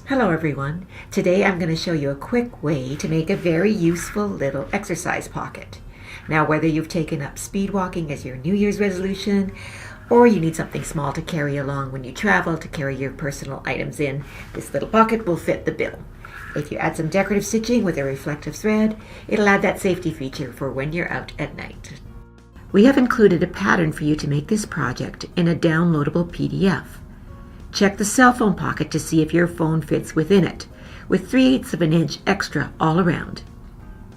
Hello everyone. Today I'm going to show you a quick way to make a very useful little exercise pocket. Now whether you've taken up speed walking as your New Year's resolution or you need something small to carry along when you travel to carry your personal items in, this little pocket will fit the bill. If you add some decorative stitching with a reflective thread, it'll add that safety feature for when you're out at night. We have included a pattern for you to make this project in a downloadable PDF. Check the cell phone pocket to see if your phone fits within it, with 3/8 of an inch extra all around.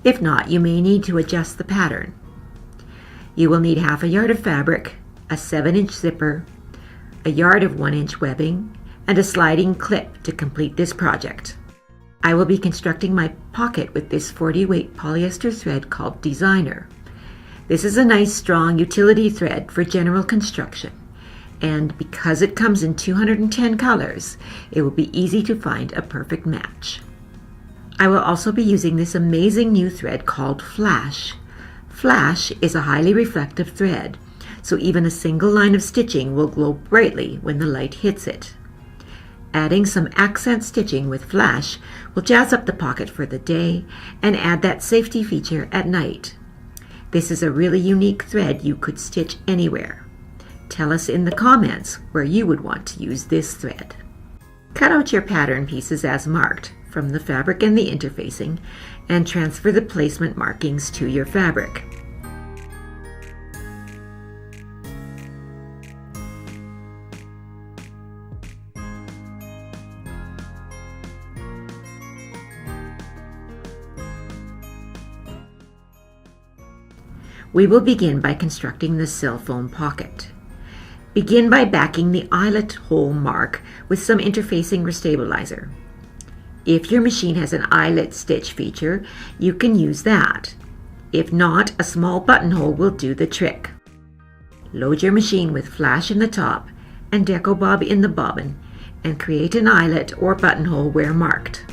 If not, you may need to adjust the pattern. You will need 1/2 yard of fabric, a 7-inch zipper, a yard of 1-inch webbing, and a sliding clip to complete this project. I will be constructing my pocket with this 40-weight polyester thread called Designer. This is a nice strong utility thread for general construction. And because it comes in 210 colors, it will be easy to find a perfect match. I will also be using this amazing new thread called Flash. Flash is a highly reflective thread, so even a single line of stitching will glow brightly when the light hits it. Adding some accent stitching with Flash will jazz up the pocket for the day and add that safety feature at night. This is a really unique thread you could stitch anywhere. Tell us in the comments where you would want to use this thread. Cut out your pattern pieces as marked from the fabric and the interfacing and transfer the placement markings to your fabric. We will begin by constructing the cell phone pocket. Begin by backing the eyelet hole mark with some interfacing or stabilizer. If your machine has an eyelet stitch feature, you can use that. If not, a small buttonhole will do the trick. Load your machine with Flash in the top and Deco Bob in the bobbin and create an eyelet or buttonhole where marked.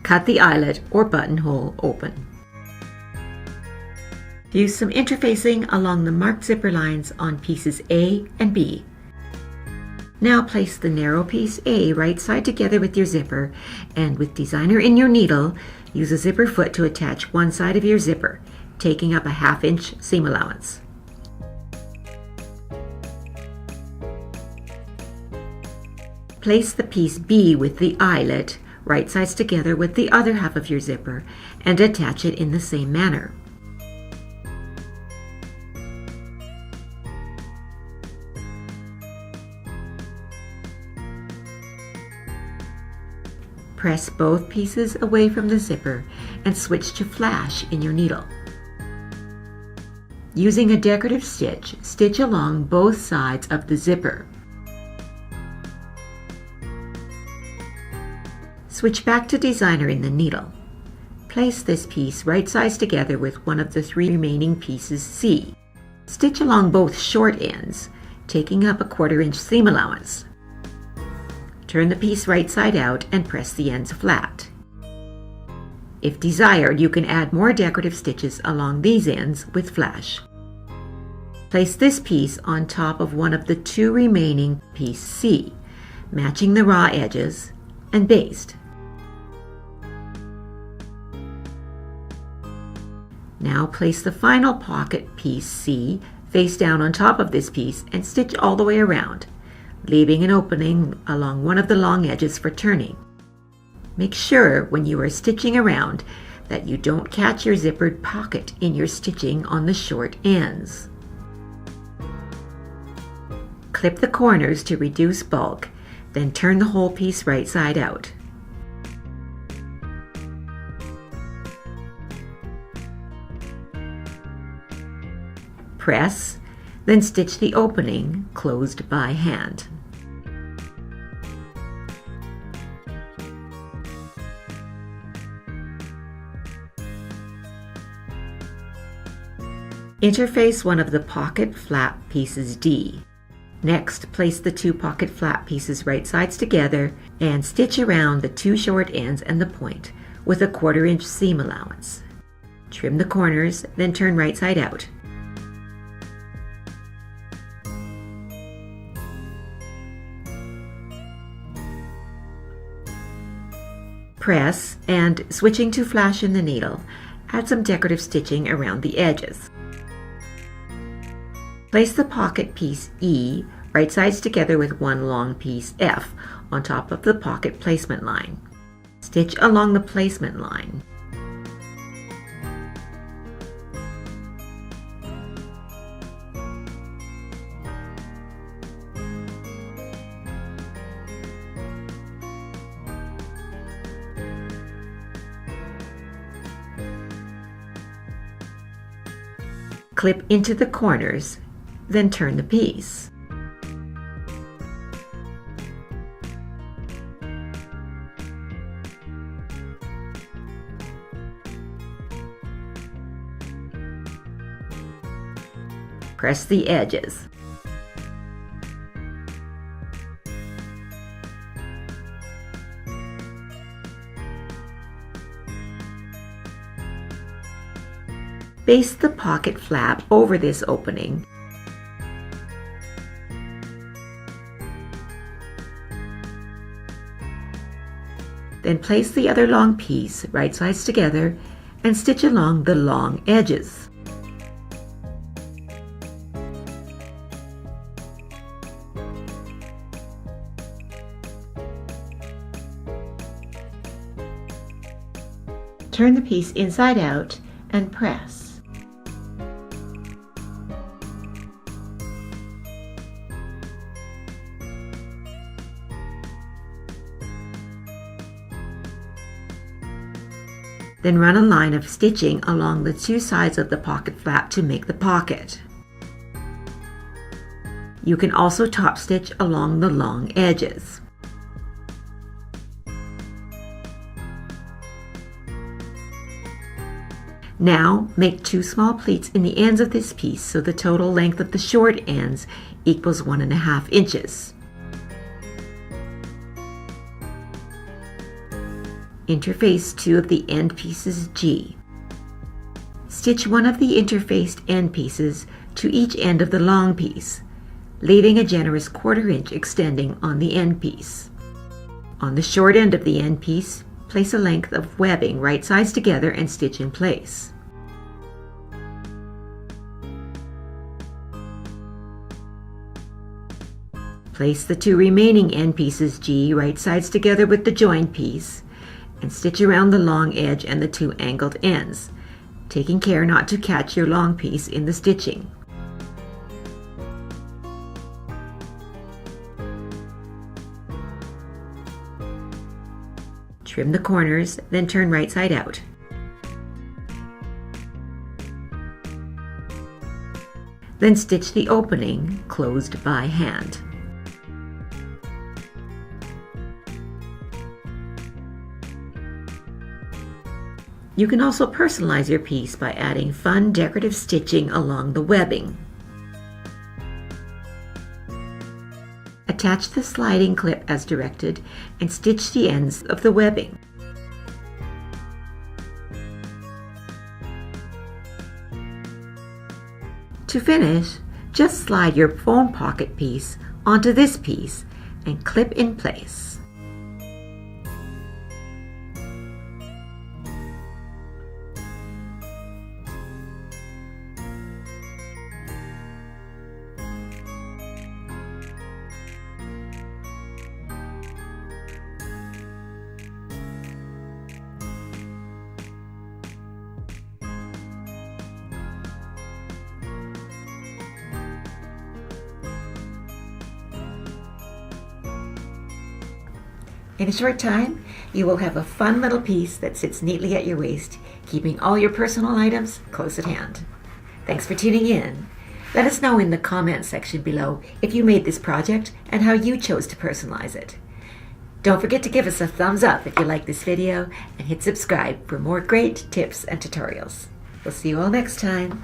Cut the eyelet or buttonhole open. Use some interfacing along the marked zipper lines on pieces A and B. Now place the narrow piece A right side together with your zipper, and with Designer in your needle, use a zipper foot to attach one side of your zipper, taking up a 1/2 inch seam allowance. Place the piece B with the eyelet right sides together with the other half of your zipper and attach it in the same manner. Press both pieces away from the zipper and switch to Flash in your needle. Using a decorative stitch, stitch along both sides of the zipper. Switch back to Designer in the needle. Place this piece right sides together with one of the 3 remaining pieces C. Stitch along both short ends, taking up a 1/4 inch seam allowance. Turn the piece right side out and press the ends flat. If desired, you can add more decorative stitches along these ends with Flash. Place this piece on top of one of the 2 remaining piece C, matching the raw edges, and baste. Now place the final pocket piece C face down on top of this piece and stitch all the way around, leaving an opening along one of the long edges for turning. Make sure when you are stitching around that you don't catch your zippered pocket in your stitching on the short ends. Clip the corners to reduce bulk, then turn the whole piece right side out. Press, then stitch the opening closed by hand. Interface one of the pocket flap pieces D. Next, place the 2 pocket flap pieces right sides together and stitch around the 2 short ends and the point with a 1/4 inch seam allowance. Trim the corners, then turn right side out. Press, and switching to flash in the needle, add some decorative stitching around the edges. Place the pocket piece E right sides together with 1 long piece F on top of the pocket placement line. Stitch along the placement line. Clip into the corners, then turn the piece. Press the edges. Baste the pocket flap over this opening. Then place the other long piece right sides together and stitch along the long edges. Turn the piece inside out and press. Then run a line of stitching along the 2 sides of the pocket flap to make the pocket. You can also top stitch along the long edges. Now make 2 small pleats in the ends of this piece so the total length of the short ends equals 1.5 inches. Interface 2 of the end pieces G. Stitch one of the interfaced end pieces to each end of the long piece, leaving a generous 1/4 inch extending on the end piece. On the short end of the end piece, place a length of webbing right sides together and stitch in place. Place the 2 remaining end pieces G right sides together with the joined piece and stitch around the long edge and the 2 angled ends, taking care not to catch your long piece in the stitching. Trim the corners, then turn right side out. Then stitch the opening closed by hand. You can also personalize your piece by adding fun decorative stitching along the webbing. Attach the sliding clip as directed and stitch the ends of the webbing. To finish, just slide your phone pocket piece onto this piece and clip in place. In a short time, you will have a fun little piece that sits neatly at your waist, keeping all your personal items close at hand. Thanks for tuning in. Let us know in the comments section below if you made this project and how you chose to personalize it. Don't forget to give us a thumbs up if you like this video and hit subscribe for more great tips and tutorials. We'll see you all next time.